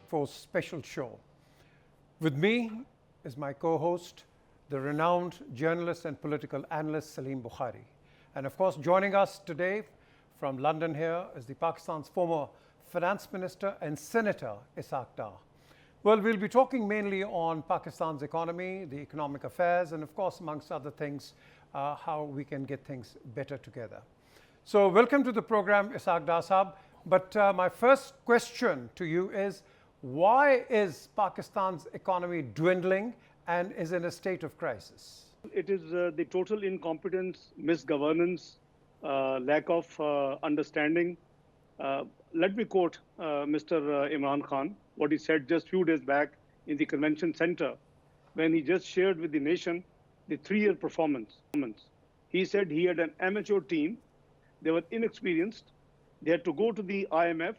Force special show. With me is my co-host, the renowned journalist and political analyst Salim Bukhari. And of course, joining us today from London here is the Pakistan's former finance minister and senator, Ishaq. Well, we'll be talking mainly on Pakistan's economy, the economic affairs, and of course, amongst other things, how we can get things better together. So welcome to the program, Ishaq Sahab. But my first question to you is, why is Pakistan's economy dwindling and is in a state of crisis? It is the total incompetence, misgovernance, lack of understanding. Let me quote Mr. Imran Khan, what he said just a few days back in the convention center when he just shared with the nation the 3-year performance. He said he had an amateur team. They were inexperienced. They had to go to the IMF.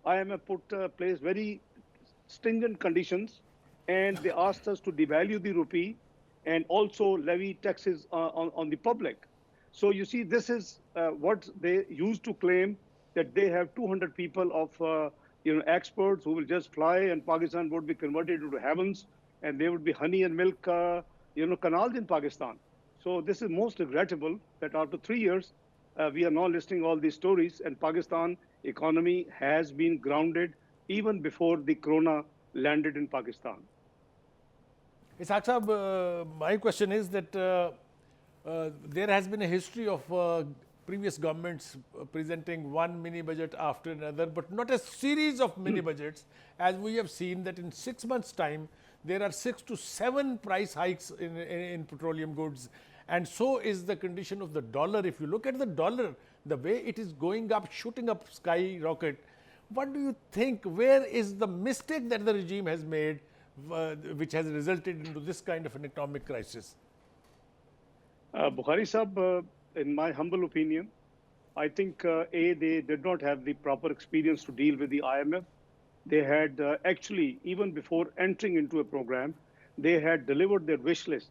IMF put place very stringent conditions, and they asked us to devalue the rupee and also levy taxes on the public. So you see, this is what they used to claim, that they have 200 people of experts who will just fly, and Pakistan would be converted into heavens, and there would be honey and milk canals in Pakistan. So this is most regrettable that after 3 years, we are now listening all these stories, and Pakistan economy has been grounded even before the corona landed in Pakistan. Ishaq Sahab, my question is that there has been a history of previous governments presenting one mini budget after another, but not a series of mini budgets, as we have seen that in 6 months' time, there are 6 to 7 price hikes in petroleum goods. And so is the condition of the dollar. If you look at the dollar, the way it is going up, shooting up skyrocket, what do you think? Where is the mistake that the regime has made, which has resulted into this kind of an economic crisis? Bukhari Sahab, in my humble opinion, I think they did not have the proper experience to deal with the IMF. They had actually, even before entering into a program, they had delivered their wish list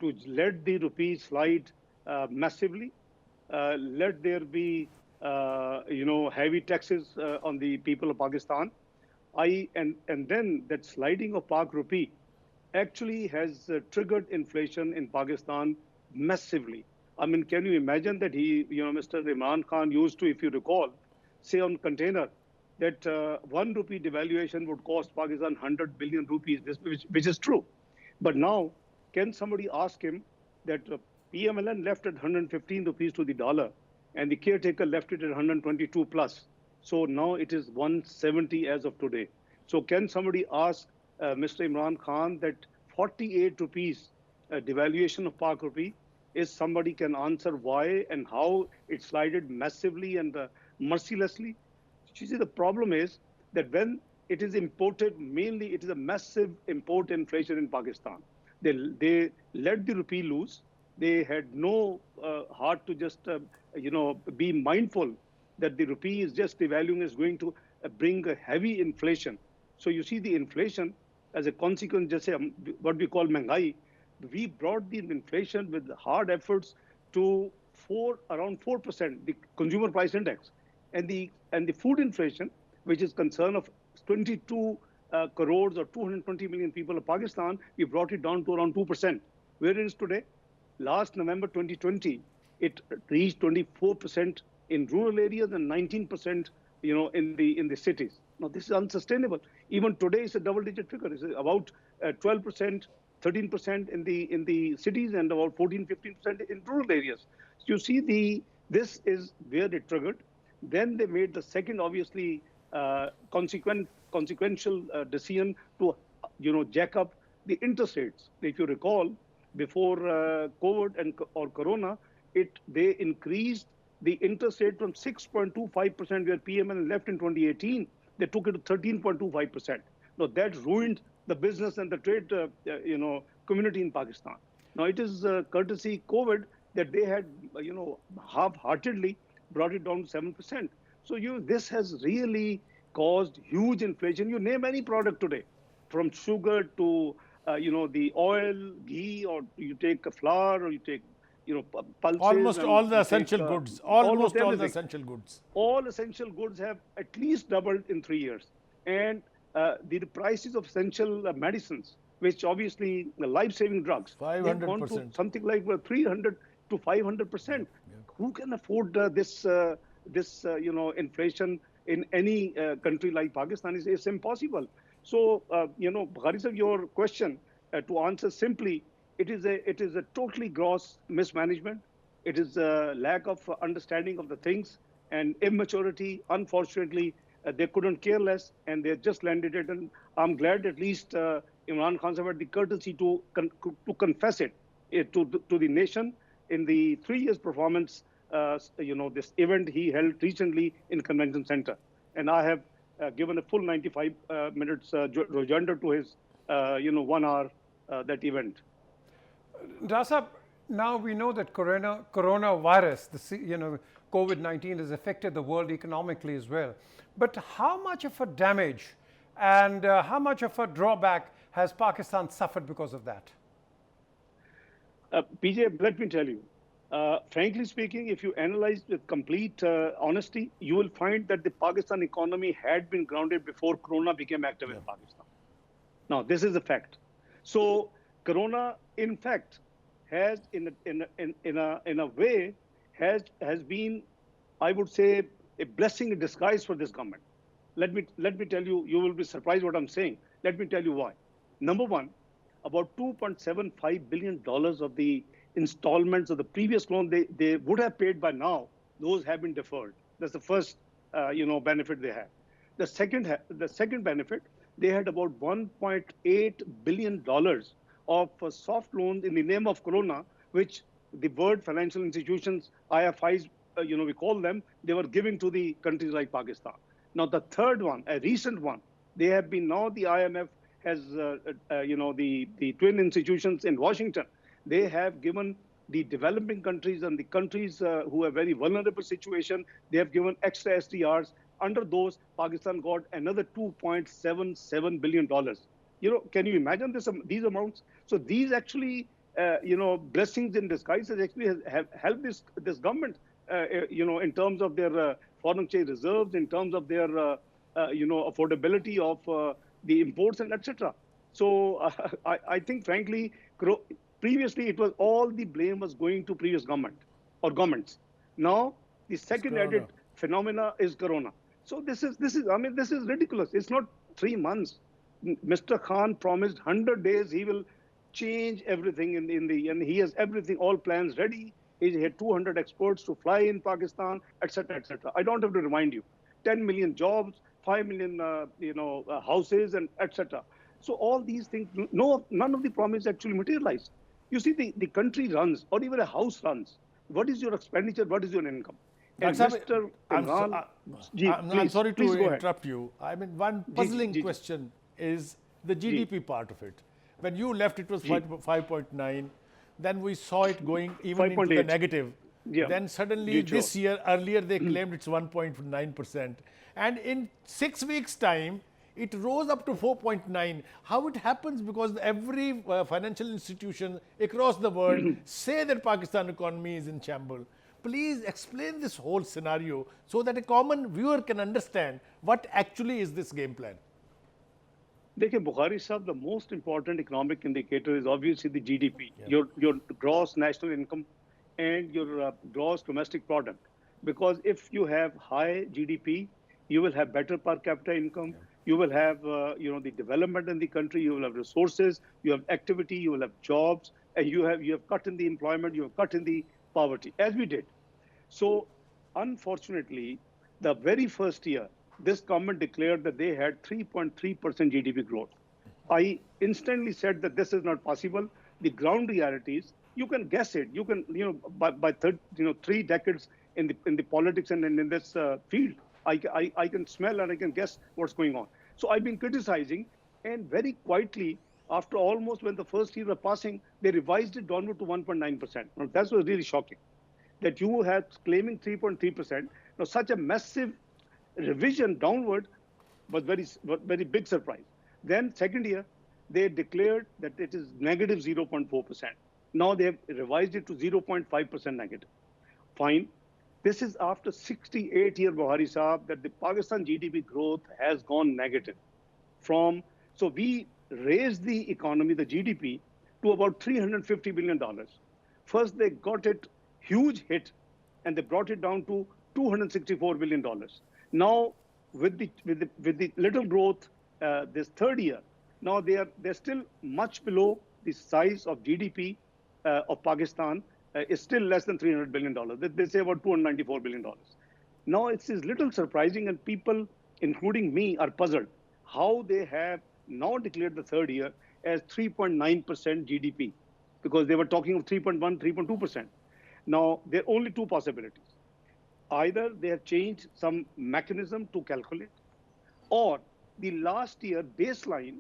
to let the rupee slide massively, let there be heavy taxes on the people of Pakistan. And then that sliding of Pak rupee actually has triggered inflation in Pakistan massively. I mean, can you imagine that Mr. Imran Khan used to, if you recall, say on container that 1 rupee devaluation would cost Pakistan 100 billion rupees, which is true. But now, can somebody ask him that PMLN left at 115 rupees to the dollar and the caretaker left it at 122 plus? So now it is 170 as of today. So can somebody ask Mr. Imran Khan that 48 rupees devaluation of Pak rupee is, somebody can answer why and how it slided massively and mercilessly? You see, the problem is that when it is imported, mainly it is a massive import inflation in Pakistan. They let the rupee loose. They had no heart to just, be mindful that the rupee is just devaluing is going to bring a heavy inflation. So you see the inflation as a consequence, just what we call Mengai. We brought the inflation with hard efforts to around 4%, the consumer price index, and the food inflation, which is concern of 22 crores or 220 million people of Pakistan, we brought it down to around 2%. Where it is today? Last November 2020, it reached 24% in rural areas and 19%, in the cities. Now this is unsustainable. Even today, it's a double-digit figure. It's about 12%, 13% in the cities and about 14-15% in rural areas. So you see, this is where it triggered. Then they made the second, obviously, consequential decision to, jack up the interest rates. If you recall, before COVID or Corona, they increased the interest rate from 6.25%, where PML left in 2018. They took it to 13.25%. Now that ruined the business and the trade, community in Pakistan. Now it is courtesy COVID that they had, half-heartedly brought it down to 7%. So this has really caused huge inflation. You name any product today, from sugar to the oil, ghee, or you take a flour, or you take pulses. Almost all the essential goods. Almost all the essential goods. All essential goods have at least doubled in 3 years. And the prices of essential medicines, which obviously life-saving drugs, they have gone to 500%. something like 300 to 500%. Yeah. Who can afford this inflation in any country like Pakistan? It's impossible. So, Bukhari sir, your question to answer simply, it is a totally gross mismanagement. It is a lack of understanding of the things and immaturity. Unfortunately, they couldn't care less, and they just landed it. And I'm glad at least Imran Khan had the courtesy to confess it to the nation in the 3 years performance. This event he held recently in Convention Center, and I have given a full 95 minutes rejoinder to his 1 hour that event. Dasab, now we know that coronavirus, COVID-19 has affected the world economically as well. But how much of a damage and how much of a drawback has Pakistan suffered because of that? PJ, let me tell you, frankly speaking, if you analyze with complete honesty, you will find that the Pakistan economy had been grounded before Corona became active in Pakistan. Now, this is a fact. So, Corona, in fact, has in a way has been, I would say, a blessing in disguise for this government. Let me tell you, you will be surprised what I'm saying. Let me tell you why. Number one, about $2.75 billion of the installments of the previous loan they would have paid by now, those have been deferred. That's the first benefit they have. The second benefit, they had about $1.8 billion of soft loans in the name of Corona, which the world financial institutions, IFIs, we call them, they were giving to the countries like Pakistan. Now, the third one, a recent one, they have been now the IMF has, the twin institutions in Washington, they have given the developing countries and the countries who are very vulnerable situation, they have given extra SDRs. Under those, Pakistan got another $2.77 billion. Can you imagine these amounts? So these actually, blessings in disguise actually have helped this government, in terms of their foreign exchange reserves, in terms of their, affordability of the imports and etc. So I think, frankly, previously it was all the blame was going to previous government or governments. Now the second added phenomena is Corona. So this is ridiculous. It's not 3 months. Mr. Khan promised 100 days he will change everything and he has everything, all plans ready. He had 200 experts to fly in Pakistan, etc., etc. I don't have to remind you. 10 million jobs, 5 million, houses, and etc. So all these things, none of the promise actually materialized. You see, the country runs, or even a house runs. What is your expenditure? What is your income? And Mr. Imran, I'm sorry to go interrupt you. I mean, one puzzling question is the GDP part of it. When you left, it was 5.9. Then we saw it going even into the negative. Yeah. Then suddenly this year, earlier they claimed it's 1.9%. And in 6 weeks' time, it rose up to 4.9. How it happens? Because every financial institution across the world say that Pakistan economy is in shambles. Please explain this whole scenario so that a common viewer can understand what actually is this game plan. Dekhiye, Bukhari sahab, the most important economic indicator is obviously the GDP, your gross national income and your gross domestic product. Because if you have high GDP, you will have better per capita income. You will have, the development in the country. You will have resources. You have activity. You will have jobs, and you have cut in the employment. You have cut in the poverty, as we did. So, unfortunately, the very first year, this government declared that they had 3.3% GDP growth. I instantly said that this is not possible. The ground realities, you can guess it. You can, by 3 decades in the politics and in this field, I can smell and I can guess what's going on. So I've been criticizing, and very quietly, after almost when the first year was passing, they revised it downward to 1.9%. Now, that was really shocking. That you had claiming 3.3%. Now, such a massive revision downward was very big surprise. Then second year, they declared that it is negative 0.4%. Now they have revised it to 0.5% negative. Fine. This is after 68 years, Buhari Saab, that the Pakistan GDP growth has gone negative. So we raised the economy, the GDP, to about $350 billion. First, they got it huge hit, and they brought it down to $264 billion. Now, with the little growth this third year, now they're still much below the size of GDP of Pakistan. Is still less than $300 billion. They say about $294 billion. Now it's little surprising, and people, including me, are puzzled how they have now declared the third year as 3.9% GDP, because they were talking of 3.1, 3.2%. Now, there are only two possibilities. Either they have changed some mechanism to calculate, or the last year baseline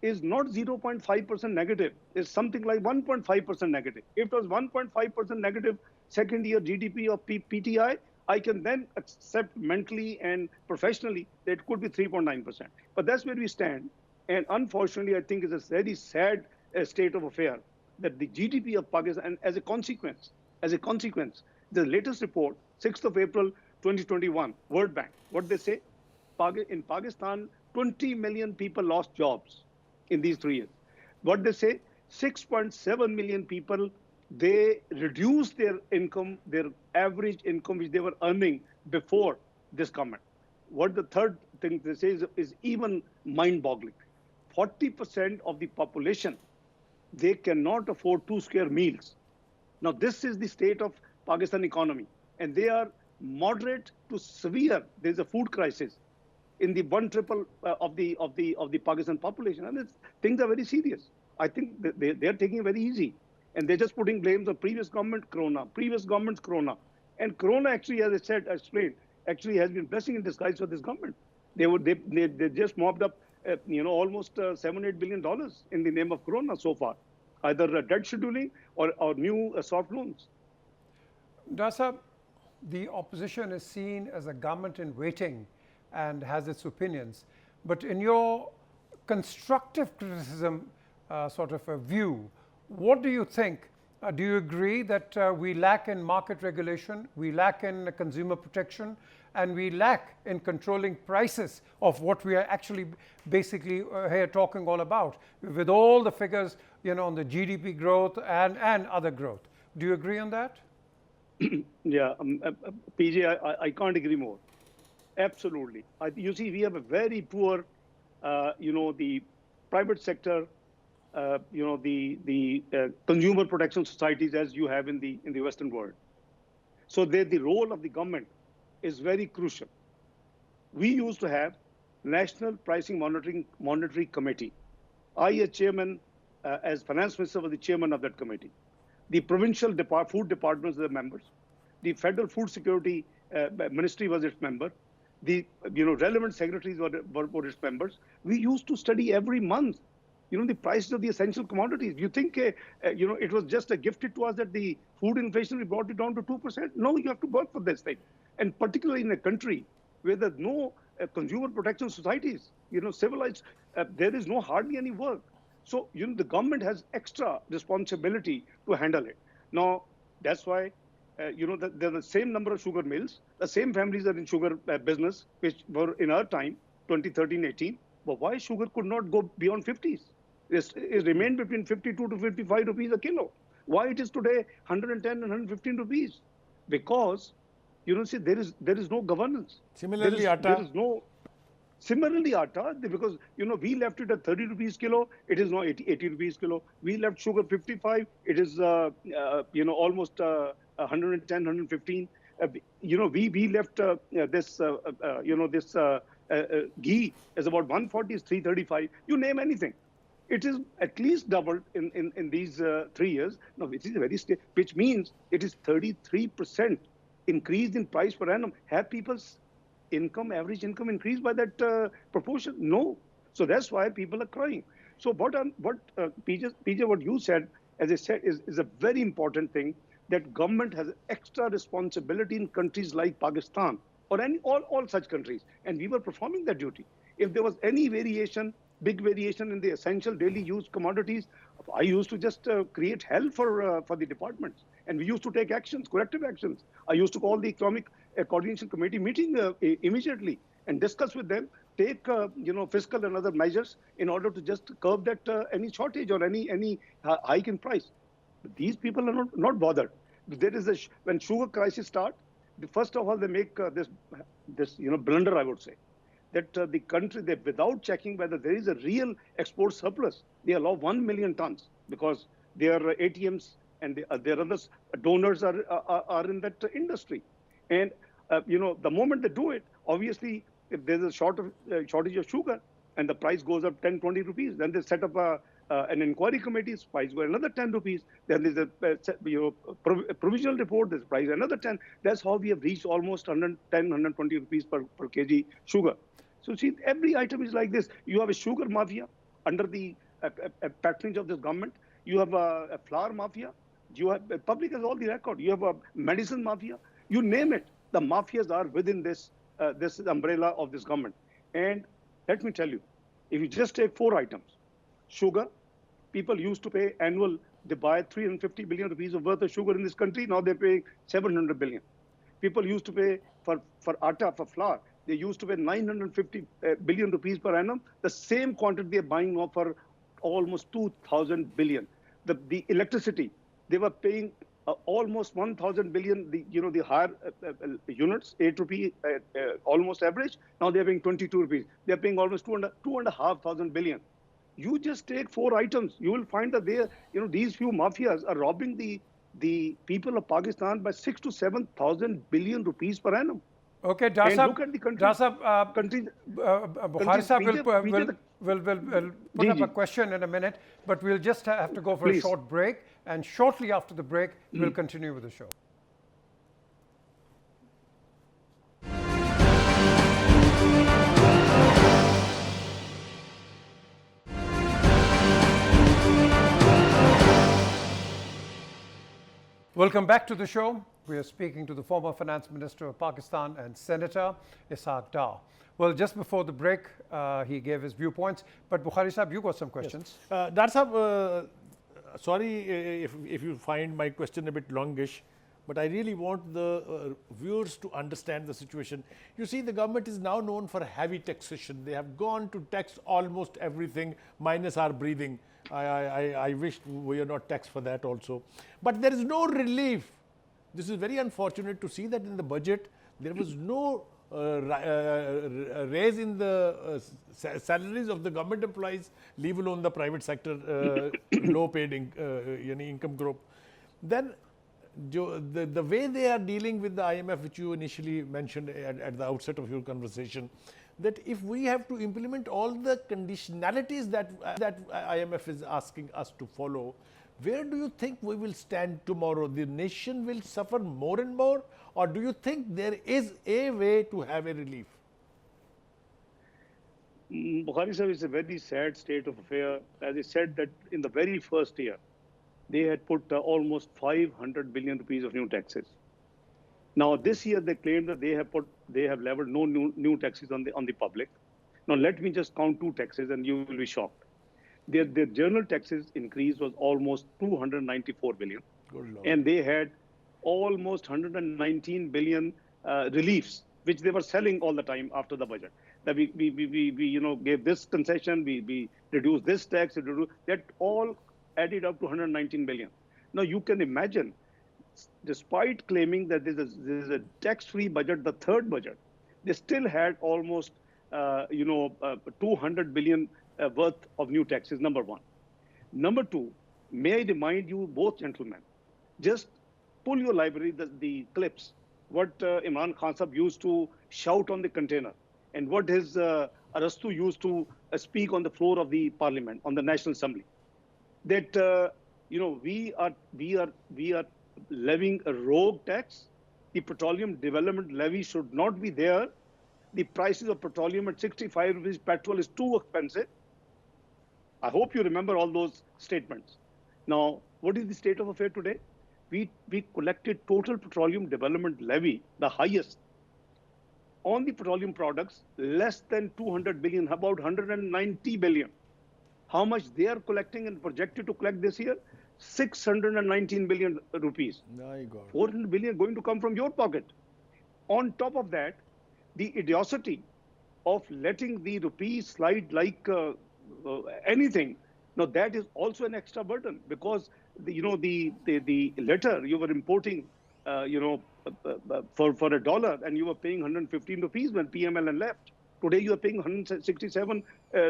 is not 0.5% negative, it's something like 1.5% negative. If it was 1.5% negative second year GDP of PTI, I can then accept mentally and professionally that it could be 3.9%. But that's where we stand. And unfortunately, I think it's a very sad state of affair that the GDP of Pakistan, and as a consequence, the latest report, 6th of April 2021, World Bank, what they say, in Pakistan, 20 million people lost jobs in these 3 years. What they say, 6.7 million people, they reduced their income, their average income which they were earning before this government. What the third thing they say is even mind-boggling. 40% of the population, they cannot afford 2 square meals. Now, this is the state of Pakistan economy, and they are moderate to severe. There's a food crisis in the 1/3 of the Pakistan population, and things are very serious. I think they are taking it very easy, and they're just putting blames on previous government's corona, and corona actually, as I said, explained, actually has been blessing in disguise for this government. They just mopped up, almost $7-8 billion in the name of corona so far, either debt scheduling or new soft loans. Dasa, the opposition is seen as a government in waiting and has its opinions. But in your constructive criticism sort of a view, what do you think? Do you agree that we lack in market regulation, we lack in consumer protection, and we lack in controlling prices of what we are actually basically here talking all about, with all the figures, on the GDP growth and other growth? Do you agree on that? Yeah, PJ, I can't agree more. Absolutely. You see, we have a very poor, the private sector, the consumer protection societies as you have in the Western world. So the role of the government is very crucial. We used to have National Pricing Monitoring Committee. I, as chairman, as finance minister, was the chairman of that committee. The provincial food departments were members. The federal food security ministry was its member. The relevant secretaries were its members. We used to study every month, the prices of the essential commodities. You think, it was just gifted to us that the food inflation, we brought it down to 2%? No, you have to work for this thing. And particularly in a country where there's no consumer protection societies, civilized, there is hardly any work. So, the government has extra responsibility to handle it. Now, that's why, there's the same number of sugar mills, the same families are in sugar business, which were in our time, 2013-18. But why sugar could not go beyond 50s? It remained between 52 to 55 rupees a kilo. Why it is today 110 and 115 rupees? Because, see, there is no governance. Similarly, atta. Similarly, atta, because, we left it at 30 rupees kilo, it is now 80 rupees kilo. We left sugar 55, it is, almost 110, 115. We left this ghee is about 140, is 335. You name anything. It is at least doubled in these 3 years. Now, which means it is 33% increase in price per annum. Have people's average income increased by that proportion? No. So that's why people are crying. So PJ, what you said, as I said, is a very important thing, that government has extra responsibility in countries like Pakistan or all such countries. And we were performing that duty. If there was any big variation in the essential daily use commodities, I used to just create hell for the departments. And we used to take actions, corrective actions. I used to call the Economic Coordination Committee meeting immediately. and discuss with them, take fiscal and other measures in order to just curb that any shortage or any hike in price. But these people are not bothered. There is when sugar crisis start, first of all they make this blunder, I would say, that the country, they, without checking whether there is a real export surplus, they allow 1 million tons because their ATMs and their other donors are in that industry. And the moment they do it, obviously, if there's a shortage of sugar and the price goes up 10, 20 rupees, then they set up an inquiry committee, price goes another 10 rupees. Then there's a provisional report, there's price another 10. That's how we have reached almost 110, 120 rupees per kg sugar. So see, every item is like this. You have a sugar mafia under the patronage of this government. You have a flour mafia. You have public has all the record. You have a medicine mafia. You name it. The mafias are within this umbrella of this government. And let me tell you, if you just take 4 items, sugar, people used to pay annual, they buy 350 billion rupees of worth of sugar in this country. Now they're paying 700 billion. People used to pay for atta, for flour. They used to pay 950 billion rupees per annum. The same quantity they're buying now for almost 2,000 billion. The electricity, they were paying almost 1,000 billion, the higher units, 8 rupee almost average. Now they're paying 22 rupees. They're paying almost 2,500 billion. You just take 4 items, you will find that these few mafias are robbing the people of Pakistan by 6 to 7,000 billion rupees per annum. Okay, and look at the country. Bukhari Sahab will put up a question in a minute, but we'll just have to go for a short break, and shortly after the break, we'll continue with the show. Welcome back to the show. We are speaking to the former Finance Minister of Pakistan and Senator Ishaq Dar. Well, just before the break, he gave his viewpoints. But Bukhari Sahab, you got some questions. Yes. Dar Sahab, sorry if you find my question a bit longish, but I really want the viewers to understand the situation. You see, the government is now known for heavy taxation. They have gone to tax almost everything minus our breathing. I wish we are not taxed for that also. But there is no relief. This is very unfortunate to see that in the budget, there was no raise in the salaries of the government employees, leave alone the private sector, low paid income group. Then the way they are dealing with the IMF, which you initially mentioned at the outset of your conversation, that if we have to implement all the conditionalities that IMF is asking us to follow, where do you think we will stand tomorrow? The nation will suffer more and more, or do you think there is a way to have a relief? Bukhari sir, it's a very sad state of affair. As I said, that in the very first year, they had put almost 500 billion rupees of new taxes. Now this year they claim that they have leveled no new taxes on the public. Now let me just count 2 taxes and you will be shocked. Their general taxes increase was almost 294 billion, and they had almost 119 billion reliefs, which they were selling all the time after the budget. That we gave this concession, we reduced this tax, that all added up to 119 billion. Now you can imagine, despite claiming that there is a tax-free budget, the third budget, they still had almost 200 billion worth of new taxes, number one. Number two, may I remind you both gentlemen, just pull your library, the clips, what Imran Khan Sahab used to shout on the container, and what his Arastu used to speak on the floor of the parliament, on the National Assembly. That, we are levying a rogue tax. The petroleum development levy should not be there. The prices of petroleum at 65 rupees petrol is too expensive. I hope you remember all those statements. Now, what is the state of affair today? We collected total petroleum development levy, the highest, on the petroleum products, less than 200 billion, about 190 billion. How much they are collecting and projected to collect this year? 619 billion rupees. My God. 400 billion going to come from your pocket. On top of that, the idiocy of letting the rupee slide like anything. Now that is also an extra burden because the letter you were importing, for a dollar, and you were paying 115 rupees when PMLN left. Today you are paying 167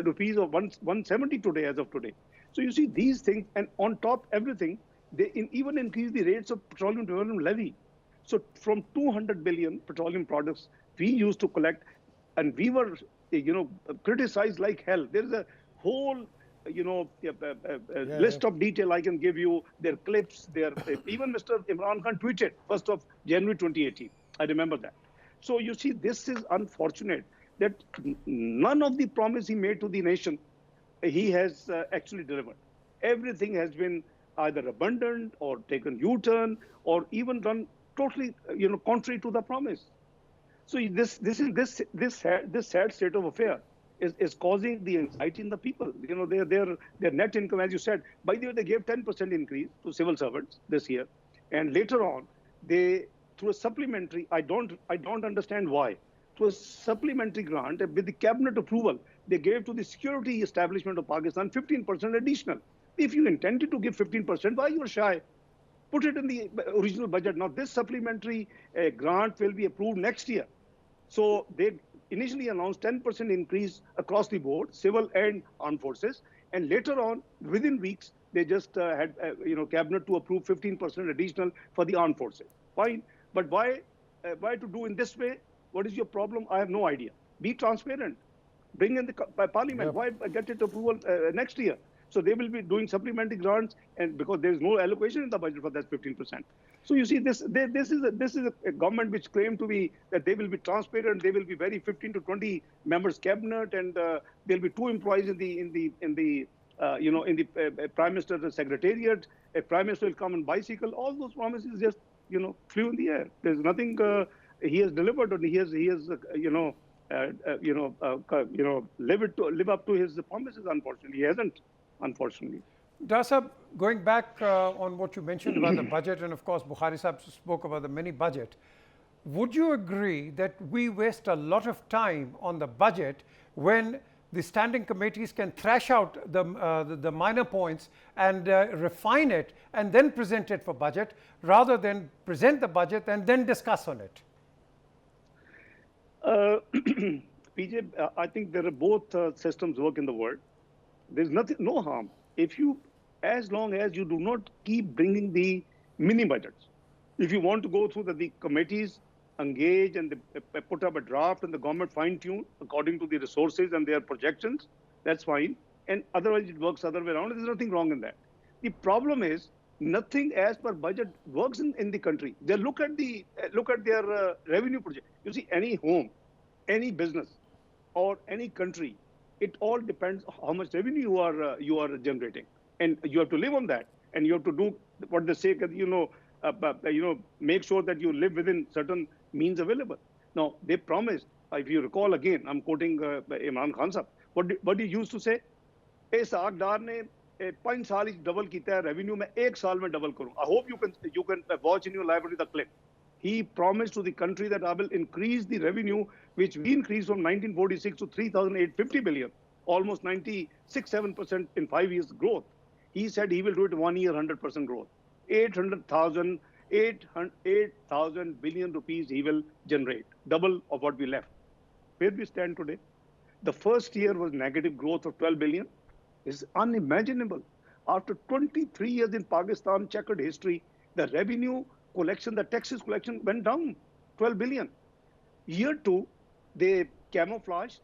rupees or 170 today as of today. So you see these things, and on top everything, they even increase the rates of petroleum development levy. So from 200 billion petroleum products we used to collect, and we were, criticized like hell. There is a whole, Yeah. list of detail I can give you. Their clips, their even Mr. Imran Khan tweeted 1st of January 2018. I remember that. So you see, this is unfortunate that none of the promise he made to the nation he has actually delivered. Everything has been either abandoned or taken U-turn or even done totally, contrary to the promise. So this sad state of affair is causing the anxiety in the people. Their net income, as you said. By the way, they gave 10% increase to civil servants this year, and later on, they through a supplementary. I don't understand why. Through a supplementary grant with the cabinet approval, they gave to the security establishment of Pakistan 15% additional. If you intended to give 15%, why you were shy? Put it in the original budget. Now, this supplementary grant will be approved next year. So they initially announced 10% increase across the board, civil and armed forces, and later on, within weeks, they just had cabinet to approve 15% additional for the armed forces. Fine, but why to do in this way? What is your problem? I have no idea. Be transparent. Bring in the parliament. Yep. Why get it approval next year? So they will be doing supplementary grants, and because there is no allocation in the budget for that 15%. So you see, this is a government which claimed to be that they will be transparent. They will be very 15 to 20 members cabinet, and there'll be 2 employees in the prime minister's secretariat. A prime minister will come on bicycle. All those promises just flew in the air. There's nothing he has delivered, and he has live up to his promises. Unfortunately, he hasn't. Unfortunately. Dasab, going back on what you mentioned about the budget, and of course, Bukhari Sahib spoke about the mini budget. Would you agree that we waste a lot of time on the budget when the standing committees can thrash out the minor points and refine it and then present it for budget, rather than present the budget and then discuss on it? PJ, I think there are both systems work in the world. There's no harm if you, as long as you do not keep bringing the mini budgets. If you want to go through the committees, engage, and they put up a draft, and the government fine tune according to the resources and their projections, that's fine. And otherwise, it works other way around. There's nothing wrong in that. The problem is nothing as per budget works in the country. They look at their revenue project. You see, any home, any business, or any country, it all depends on how much revenue you are generating, and you have to live on that, and you have to do what they say, make sure that you live within certain means available. Now they promised, if you recall, again, I'm quoting Imran Khan sahab. What he used to say? Ishaq Dar ne 5 saal double kita hai revenue, मैं 1 saal में double करूँ. I hope you can watch in your library the clip. He promised to the country that I will increase the revenue, which we increased from 1946 to 3,850 billion, almost 96-7% in 5 years growth. He said he will do it 1 year, 100% growth. 8,000 billion rupees he will generate, double of what we left. Where we stand today? The first year was negative growth of 12 billion. It's unimaginable. After 23 years in Pakistan, checkered history, the revenue collection, the taxes collection went down 12 billion. Year 2, they camouflaged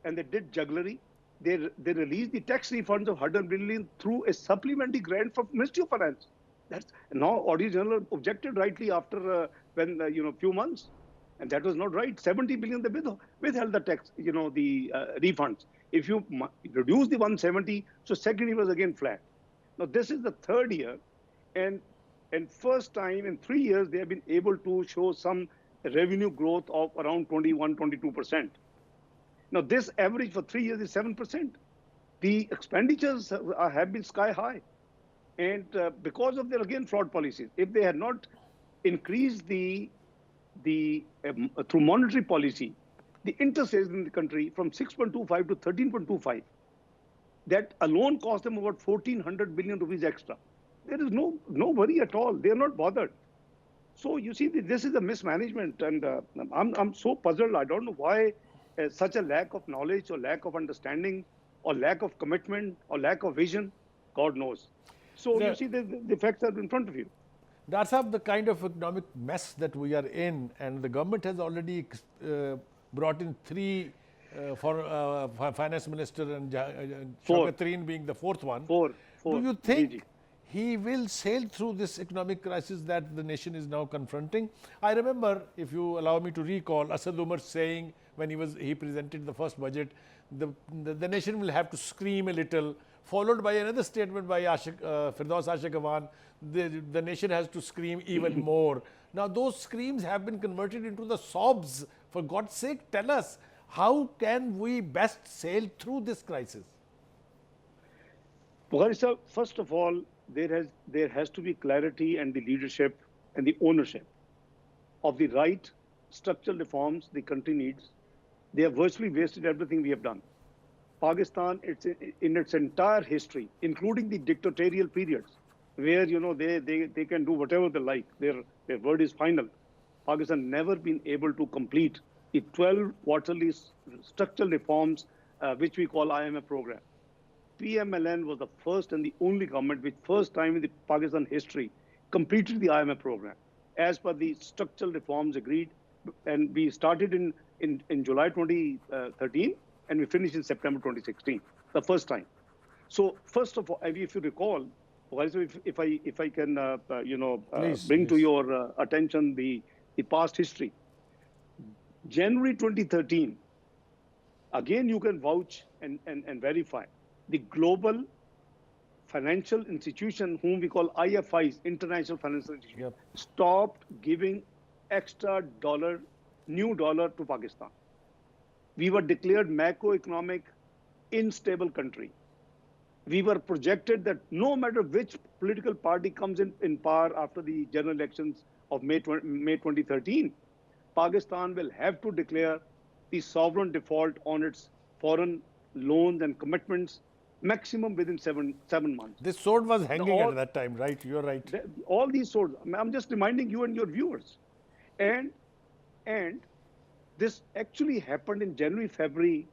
and they did jugglery. They released the tax refunds of 100 billion through a supplementary grant from Ministry of Finance. That's now Auditor General objected rightly after few months, and that was not right. 70 billion they withheld the tax, the refunds. If you reduce the 170, so second year was again flat. Now this is the third year, and first time in 3 years they have been able to show some revenue growth of around 21-22%. Now this average for 3 years is 7%. The expenditures have been sky high. And because of their, again, fraud policies, if they had not increased through monetary policy, the interest rates in the country from 6.25 to 13.25. That alone cost them about 1,400 billion rupees extra. There is no worry at all. They are not bothered. So you see, this is a mismanagement, and I'm so puzzled. I don't know why such a lack of knowledge or lack of understanding or lack of commitment or lack of vision. God knows. So you see, the facts are in front of you. That's the kind of economic mess that we are in, and the government has already brought in three finance minister and Shaukat being the fourth one. Four. Do you think he will sail through this economic crisis that the nation is now confronting? I remember, if you allow me to recall, Asad Umar saying when he presented the first budget, the nation will have to scream a little, followed by another statement by Firdaus Ashikawan, the nation has to scream even more. Now those screams have been converted into the sobs. For God's sake, tell us, how can we best sail through this crisis? Bukhari sir, first of all, there has to be clarity and the leadership and the ownership of the right structural reforms the country needs. They have virtually wasted everything we have done. Pakistan, in its entire history, including the dictatorial periods, where they can do whatever they like, their word is final. Pakistan never been able to complete the 12 quarterly structural reforms, which we call IMF program. PMLN was the first and the only government which first time in the Pakistan history completed the IMF program as per the structural reforms agreed, and we started in July 2013 and we finished in September 2016, the first time. So first of all, if you recall, if I can bring to your attention the past history. January 2013, again you can vouch and verify, the global financial institution, whom we call IFIs, International Financial Institution, stopped giving extra new dollar to Pakistan. We were declared macroeconomic unstable country. We were projected that no matter which political party comes in power after the general elections of May 2013, Pakistan will have to declare the sovereign default on its foreign loans and commitments maximum within seven months. This sword was hanging at that time, right? You're right. All these swords. I'm just reminding you and your viewers. And this actually happened in January, February.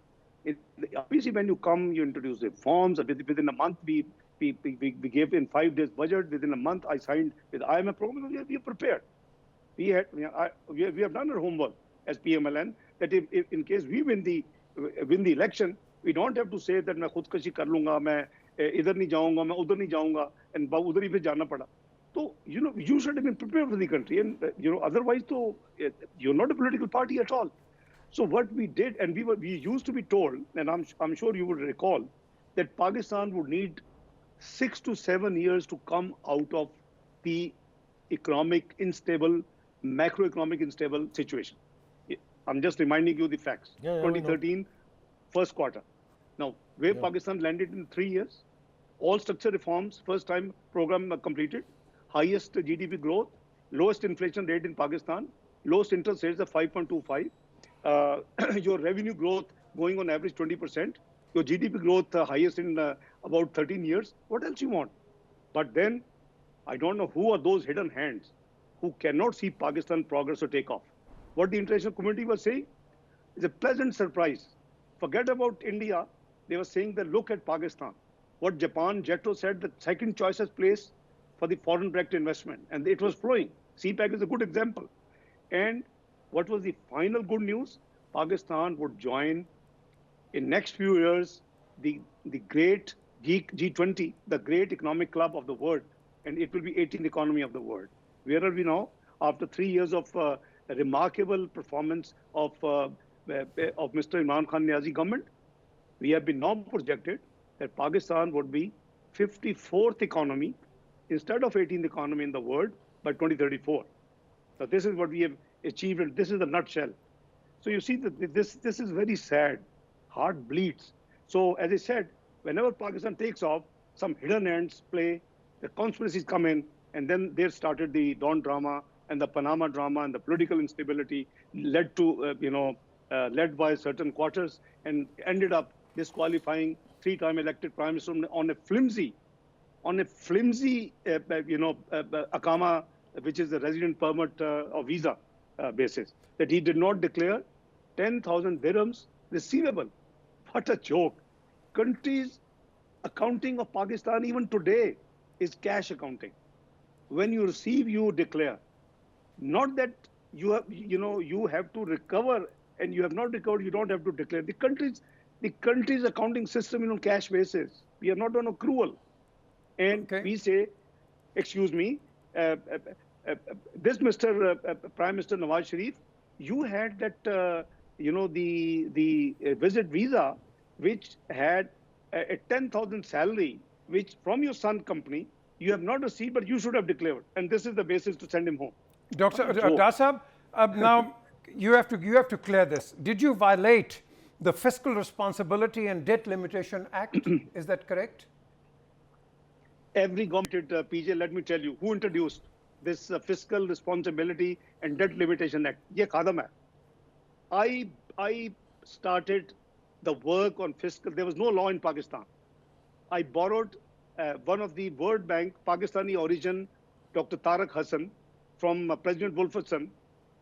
Obviously, when you come, you introduce reforms. Within a month, we gave in 5 days budget. Within a month, I signed with IMF program. We are prepared. We have done our homework as PMLN, that if in case we win the election, we don't have to say that मैं खुदकशी कर लूँगा, मैं इधर नहीं जाऊँगा, मैं उधर नहीं जाऊँगा, and उधर ही फिर जाना पड़ा. So you should have been prepared for the country, and otherwise तो you're not a political party at all. So what we did, and we used to be told, and I'm sure you would recall, that Pakistan would need 6 to 7 years to come out of the macroeconomic unstable situation. I'm just reminding you the facts. 2013, first quarter. Now, where Pakistan landed in 3 years, all structural reforms, first time program completed, highest GDP growth, lowest inflation rate in Pakistan, lowest interest rates of 5.25, your revenue growth going on average 20%, your GDP growth highest in about 13 years. What else you want? But then, I don't know who are those hidden hands who cannot see Pakistan progress or take off. What the international community was saying is a pleasant surprise. Forget about India. They were saying that look at Pakistan. What Japan, JETRO said, the second choicest place for the foreign direct investment. And it was flowing. CPEC is a good example. And what was the final good news? Pakistan would join in next few years the great G20, the great economic club of the world. And it will be 18th economy of the world. Where are we now? After 3 years of a remarkable performance of Mr. Imran Khan Niazi government, we have been now projected that Pakistan would be 54th economy instead of 18th economy in the world by 2034. So this is what we have achieved, and this is the nutshell. So you see that this is very sad. Heart bleeds. So as I said, whenever Pakistan takes off, some hidden ends play, the conspiracies come in, and then there started the Dawn drama and the Panama drama, and the political instability led to led by certain quarters and ended up disqualifying three-time elected prime minister on a flimsy, akama, which is the resident permit or visa basis, that he did not declare 10,000 dirhams receivable. What a joke. Countries accounting of Pakistan even today is cash accounting. When you receive, you declare. Not that you have to recover, and you have not recovered, you don't have to declare. The country's accounting system is on cash basis. We are not on accrual. And we say, excuse me, this Mr. Prime Minister Nawaz Sharif, you had that, the visit visa, which had a 10,000 salary, which from your son company, you have not received, but you should have declared. And this is the basis to send him home. Dr. Dasab, now you have to clear this. Did you violate the Fiscal Responsibility and Debt Limitation Act? Is that correct? Every government, PJ, let me tell you, who introduced this Fiscal Responsibility and Debt Limitation Act? Ye khadam hai. I started the work on fiscal. There was no law in Pakistan. I borrowed one of the World Bank Pakistani origin, Dr. Tariq Hassan, from President Wolfson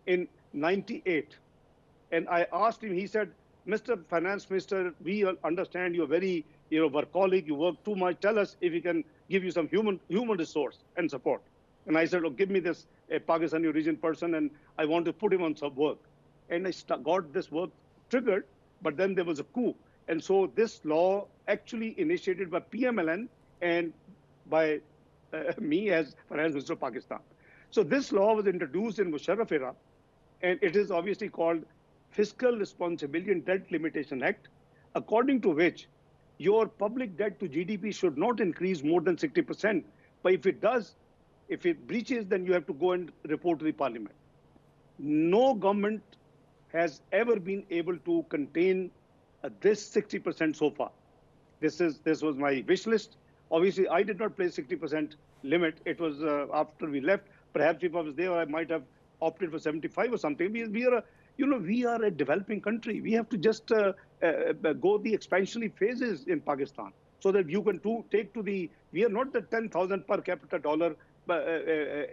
in '98. And I asked him, he said, Mr. Finance Minister, we understand you're very, workaholic, you work too much. Tell us if we can give you some human resource and support. And I said, give me this Pakistani origin person, and I want to put him on some work. And I got this work triggered, but then there was a coup. And so this law actually initiated by PMLN and by me as Finance Minister of Pakistan. So this law was introduced in Musharraf era, and it is obviously called Fiscal Responsibility and Debt Limitation Act, according to which your public debt to GDP should not increase more than 60%. But if it does, if it breaches, then you have to go and report to the parliament. No government has ever been able to contain this 60% so far. This was my wish list. Obviously, I did not place 60% limit. It was after we left. Perhaps if I was there, I might have opted for 75 or something. We are a developing country. We have to just go the expansionary phases in Pakistan so that you can take to the. We are not the 10,000 per capita dollar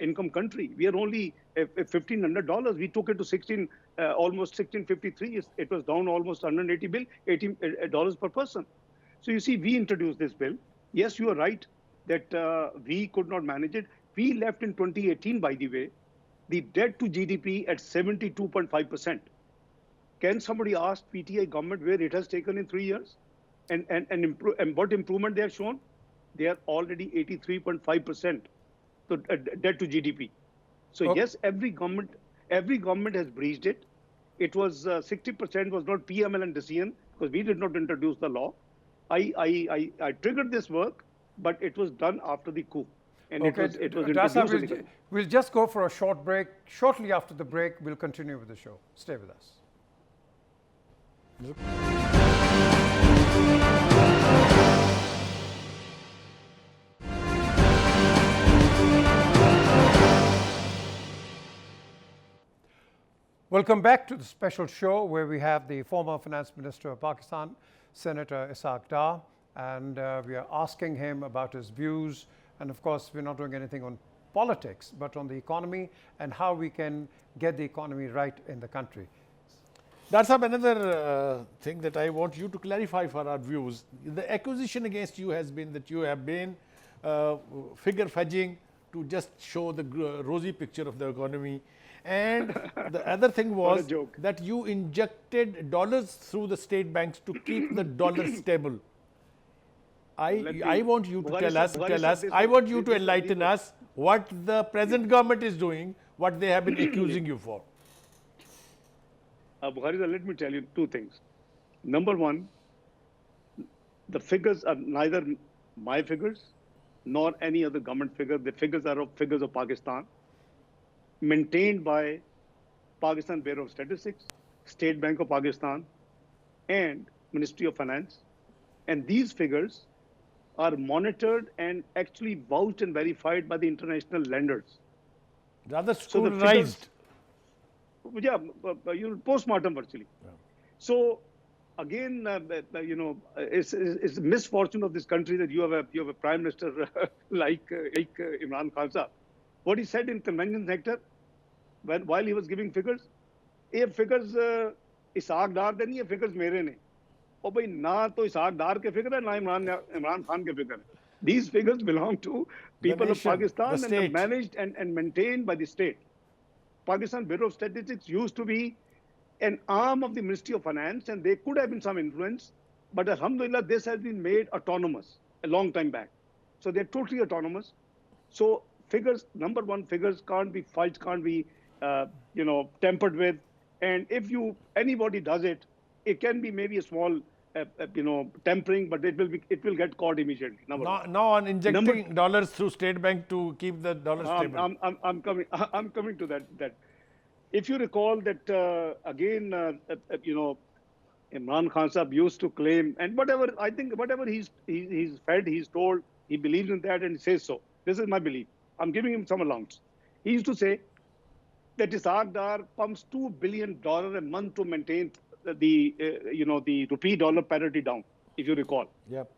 income country. We are only $1,500. We took it to almost 1653. It was down almost $180 per person. So you see, we introduced this bill. Yes, you are right that we could not manage it. We left in 2018, by the way, the debt to GDP at 72.5%. Can somebody ask PTI government where it has taken in 3 years? And what improvement they have shown? They are already 83.5% debt to GDP. So yes, every government has breached it. It was 60% was not PMLN decision because we did not introduce the law. I triggered this work, but it was done after the coup. And it was introduced. We'll just go for a short break. Shortly after the break, we'll continue with the show. Stay with us. Welcome back to the special show where we have the former Finance Minister of Pakistan, Senator Ishaq Dar, and we are asking him about his views. And of course, we're not doing anything on politics, but on the economy and how we can get the economy right in the country. That's another thing that I want you to clarify for our views. The accusation against you has been that you have been figure fudging to just show the rosy picture of the economy. And the other thing was that you injected dollars through the state banks to keep the dollar stable. I want you to tell us, I want you to enlighten us what the present government is doing, what they have been accusing you for. Bukhari, let me tell you two things. Number one, the figures are neither my figures nor any other government figure. The figures are figures of Pakistan, maintained by Pakistan Bureau of Statistics, State Bank of Pakistan, and Ministry of Finance. And these figures are monitored and actually vouched and verified by the international lenders. Rather scrutinized. Yeah, postmortem virtually. Yeah. So again, it's a misfortune of this country that you have a prime minister like Imran Khan Sahab. What he said in convention sector while he was giving figures, ये figures Isaac डार दे नहीं, ये figures मेरे ने. और भाई ना तो Isaac डार के figure है, ना इमरान खान के figure है. These figures belong to people of nation, Pakistan the and are state. managed and maintained by the state. Pakistan Bureau of Statistics used to be an arm of the Ministry of Finance, and there could have been some influence, but alhamdulillah, this has been made autonomous a long time back. So they're totally autonomous. So figures, number one, figures can't be fudged, can't be, tampered with. And if anybody does it, it can be maybe a small, tempering, but it will get caught immediately. Number one. Now on injecting dollars through State Bank to keep the dollar stable. I'm coming to that. If you recall that again, Imran Khan Sahab used to claim, and whatever he's fed, he's told, he believes in that and he says so. This is my belief. I'm giving him some allowance. He used to say that Ishaq Dar pumps $2 billion a month to maintain the rupee dollar parity down, if you recall. Yep.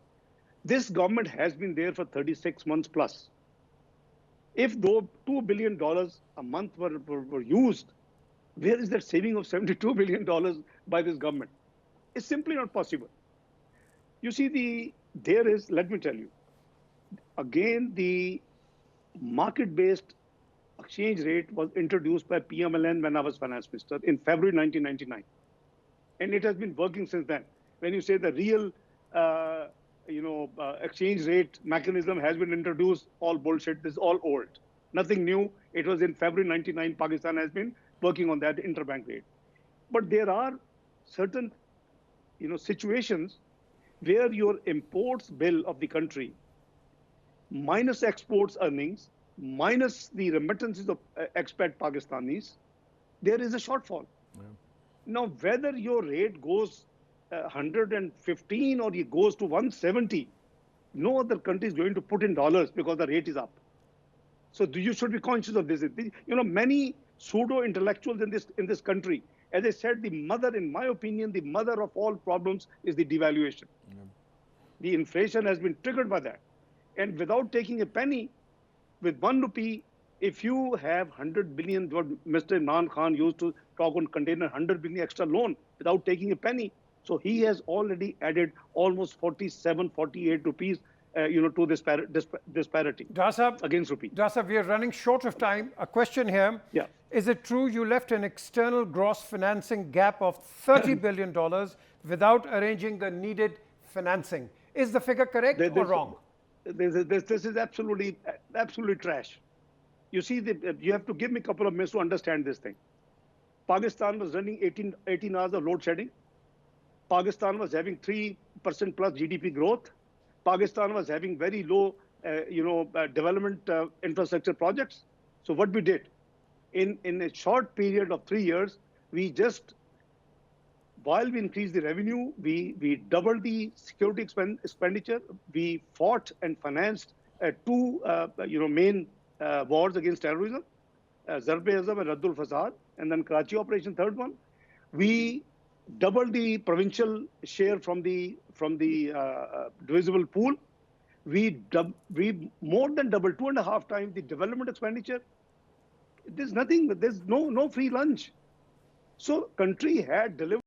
This government has been there for 36 months plus. If though $2 billion a month were used, where is that saving of $72 billion by this government? It's simply not possible. You see, let me tell you, again, the market-based exchange rate was introduced by PMLN when I was finance minister in February 1999. And it has been working since then. When you say the real, exchange rate mechanism has been introduced, all bullshit, this is all old. Nothing new. It was in February 99, Pakistan has been working on that interbank rate. But there are certain, situations where your imports bill of the country minus exports earnings, minus the remittances of expat Pakistanis, there is a shortfall. Yeah. Now, whether your rate goes 115 or it goes to 170, no other country is going to put in dollars because the rate is up. So you should be conscious of this. Many pseudo-intellectuals in this country, as I said, in my opinion, the mother of all problems is the devaluation. Yeah. The inflation has been triggered by that. And without taking a penny, with 1 rupee, if you have 100 billion, what Mr. Imran Khan used to talk on container, 100 billion extra loan without taking a penny. So he has already added almost 47, 48 rupees, to this disparity against rupee. Dasab, we are running short of time. A question here. Yeah. Is it true you left an external gross financing gap of $30 billion without arranging the needed financing? Is the figure correct or wrong? This is absolutely trash. You see, you have to give me a couple of minutes to understand this thing. Pakistan was running 18 hours of load shedding. Pakistan was having 3% plus GDP growth. Pakistan was having very low, development infrastructure projects. So what we did, in a short period of 3 years, while we increased the revenue, we doubled the security expenditure. We fought and financed two main wars against terrorism, Zarb-e-Azam and Raddul Fasad, and then Karachi operation, third one. We doubled the provincial share from the divisible pool. We more than doubled, 2.5 times the development expenditure. There's no free lunch. So country had delivered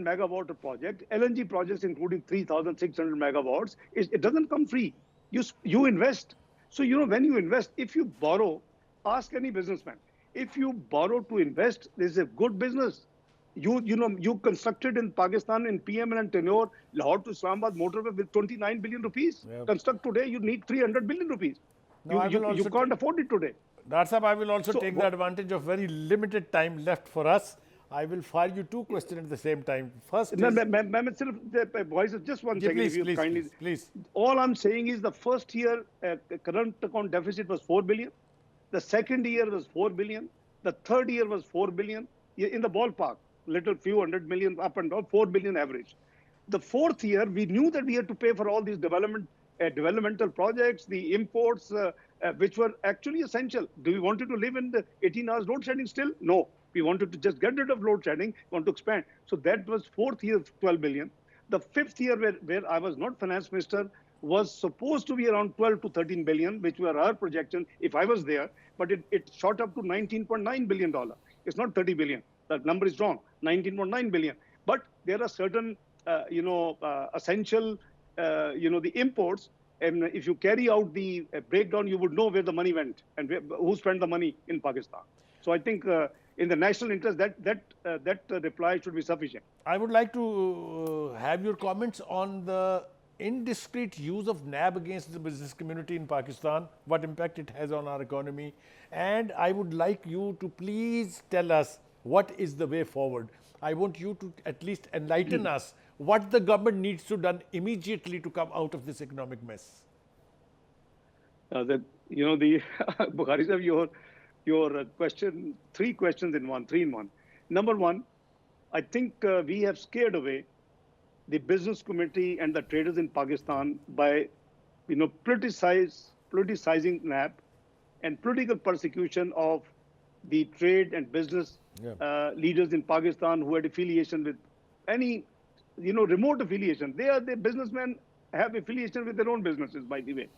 megawatt of project, LNG projects including 3,600 megawatts. It doesn't come free. You invest. So, when you invest, if you borrow, ask any businessman. If you borrow to invest, this is a good business. You constructed in Pakistan in PM and tenure Lahore to Islamabad motorway with 29 billion rupees. Yep. Construct today, you need 300 billion rupees. No, you can't afford it today. Darsab, I will also take the advantage of very limited time left for us. I will fire you 2 questions at the same time. First is... Just one second, please, if you please, kindly... Please. All I'm saying is the first year current account deficit was 4 billion. The second year was 4 billion. The third year was 4 billion. In the ballpark, little few 100 million up and down, 4 billion average. The fourth year, we knew that we had to pay for all these developmental projects, the imports, which were actually essential. Do we want to live in the 18 hours load shedding still? No. We wanted to just get rid of load shedding, want to expand. So that was fourth year, 12 billion. The fifth year where I was not finance minister was supposed to be around 12 to 13 billion, which were our projection if I was there, but it shot up to $19.9 billion. It's not 30 billion. That number is wrong, 19.9 billion. But there are certain, essential, the imports. And if you carry out the breakdown, you would know where the money went and who spent the money in Pakistan. So I think in the national interest, that reply should be sufficient. I would like to have your comments on the indiscreet use of NAB against the business community in Pakistan, what impact it has on our economy. And I would like you to please tell us what is the way forward. I want you to at least enlighten us what the government needs to done immediately to come out of this economic mess. The Bukhari sahab, your question, three questions in one, three in one. Number one, I think we have scared away the business community and the traders in Pakistan by, politicizing NAB and political persecution of the trade and business leaders in Pakistan who had affiliation with any, remote affiliation. The businessmen have affiliation with their own businesses, by the way.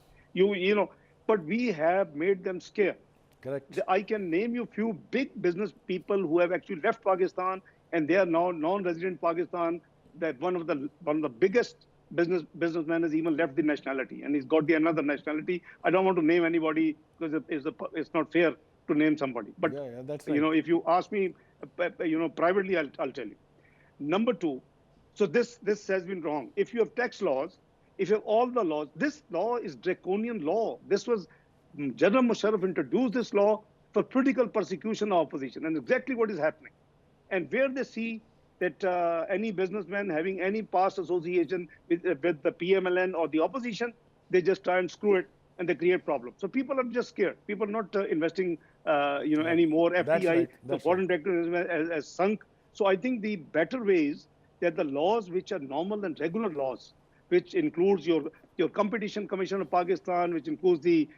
But we have made them scared. Correct. I can name you few big business people who have actually left Pakistan and they are now non-resident Pakistan. That one of the biggest businessmen has even left the nationality and he's got the another nationality. I don't want to name anybody because it's not fair to name somebody. But that's right. if you ask me, privately, I'll tell you. Number two, so this has been wrong. If you have tax laws, if you have all the laws, this law is draconian law. This was General Musharraf introduced this law for political persecution of opposition, and exactly what is happening. And where they see that any businessman having any past association with the PMLN or the opposition, they just try and screw it and they create problems. So people are just scared. People are not investing, anymore. FDI, the foreign direct investment has sunk. So I think the better way is that the laws which are normal and regular laws, which includes your Competition Commission of Pakistan, which includes the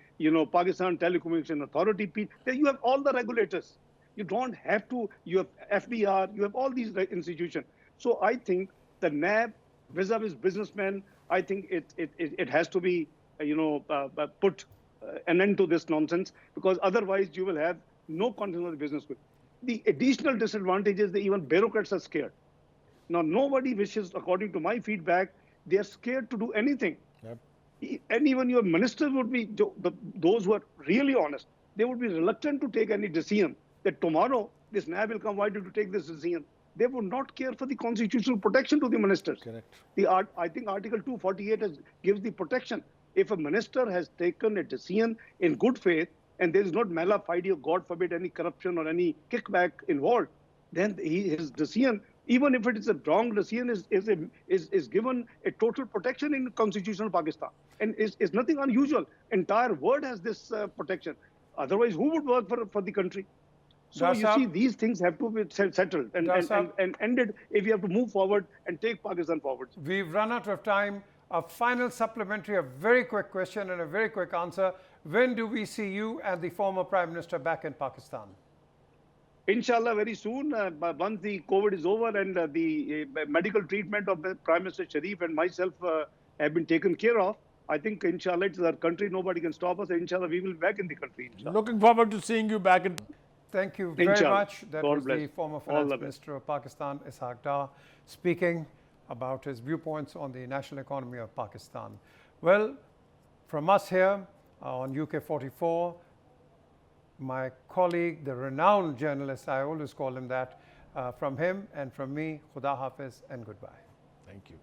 Pakistan Telecommunication Authority, you have all the regulators. You don't have to, you have FDR, you have all these institutions. So I think the NAB vis-a-vis businessmen, I think it has to be, put an end to this nonsense, because otherwise you will have no confidence of the business. The additional disadvantage is that even bureaucrats are scared. Now, nobody wishes, according to my feedback, they are scared to do anything. Yep. And even your ministers would be, those who are really honest, they would be reluctant to take any decision that tomorrow this NAB will come, why did you take this decision? They would not care for the constitutional protection to the ministers. Correct. I think Article 248 gives the protection. If a minister has taken a decision in good faith and there is not mala fide, God forbid, any corruption or any kickback involved, then his decision, even if it is a wrong decision, is given a total protection in the Constitution of Pakistan. And is nothing unusual. Entire world has this protection. Otherwise, who would work for the country? So you see, these things have to be settled and ended if you have to move forward and take Pakistan forward. We've run out of time. A final supplementary, a very quick question and a very quick answer. When do we see you and the former Prime Minister back in Pakistan? Inshallah, very soon, once the COVID is over and the medical treatment of the Prime Minister Sharif and myself have been taken care of, I think, inshallah, it's our country. Nobody can stop us. Inshallah, we will be back in the country. Inshallah. Looking forward to seeing you back in. Thank you very much. That God was bless. the former Finance Minister of Pakistan, Ishaq Dar, speaking about his viewpoints on the national economy of Pakistan. Well, from us here on UK 44, my colleague, the renowned journalist, I always call him that, from him and from me, Khuda Hafiz and goodbye. Thank you.